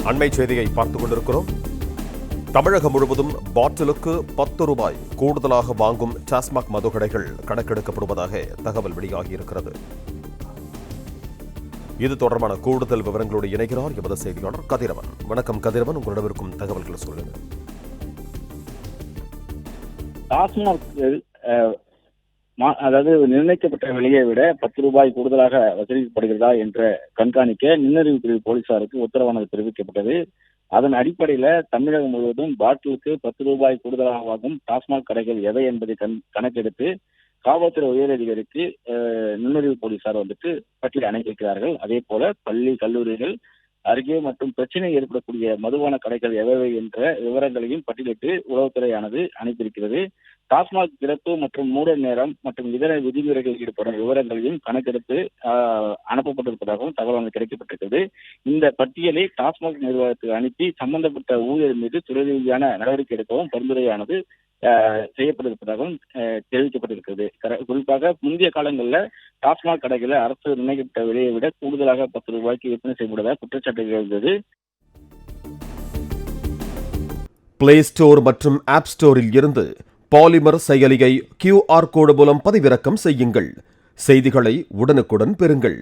அண்மை செய்தியை பார்த்துக் கொண்டிருக்கிறோம். தமிழகம் முழுவதும் பாட்டிலுக்கு 10 ரூபாய் கூடுதலாக வாங்கும் டாஸ்மாக் மதுக்கடைகள் கணக்கெடுக்கப்படுவதாக தகவல் வெளியாகியிருக்கிறது. இது தொடர்பான கூடுதல் விவரங்களோடு இணைகிறார் எமது செய்தியாளர் கதிரவன். வணக்கம் கதிரவன், உங்களிடம் இருக்கும் தகவல்களை சொல்லுங்க. டாஸ்மாக் அதாவது நிர்ணயிக்கப்பட்ட விலையை விட 10 ரூபாய் கூடுதலாக வசூலிக்கப்படுகிறதா என்ற கண்காணிக்க நுண்ணறிவு பிரிவு போலீசாருக்கு உத்தரவானது தெரிவிக்கப்பட்டது. அதன் அடிப்படையில தமிழகம் முழுவதும் பாட்டிலுக்கு 10 ரூபாய் கூடுதலாக வாங்கும் டாஸ்மாக் கடைகள் எவை என்பதை கணக்கெடுத்து காவல்துறை உயரதிகாரிக்கு நுண்ணறிவு போலீசார் பட்டியல் அனுப்பியிருக்கிறார்கள். அதே போல பள்ளி கல்லூரிகள் அருகே மற்றும் பிரச்சனை ஏற்படக்கூடிய மதுபான கடைகள் எவை என்ற விவரங்களையும் பட்டியலிட்டு உளவுத்துறையானது அனுப்பியிருக்கிறது. டாஸ்மாக் திறப்பு மற்றும் மூடல் நேரம் மற்றும் இதர விதிமுறைகளில் ஈடுபடும் விவரங்களையும் கணக்கெடுத்து அனுப்பப்பட்டிருப்பதாகவும் தகவல் கிடைக்கப்பட்டிருக்கிறது. இந்த பட்டியலை டாஸ்மாக் நிர்வாகத்துக்கு அனுப்பி சம்பந்தப்பட்ட ஊழியர் மீது துறை ரீதியான நடவடிக்கை எடுக்கவும் பரிந்துரையானது செய்யப்பட்டிருப்பதாகவும் தெரிவிக்கப்பட்டிருக்கிறது. குறிப்பாக முந்தைய காலங்களில் டாஸ்மாக் கடைகளை அரசு நிர்ணயிக்கப்பட்ட விலையை விட கூடுதலாக 10 ரூபாய்க்கு விற்பனை செய்யப்படுவதாக குற்றச்சாட்டுகள் இருந்தது. பிளே ஸ்டோர் மற்றும் ஆப் ஸ்டோரில் இருந்து பாலிமர் செயலியை QR கோடு மூலம் பதிவிறக்கம் செய்யுங்கள். செய்திகளை உடனுக்குடன் பெறுங்கள்.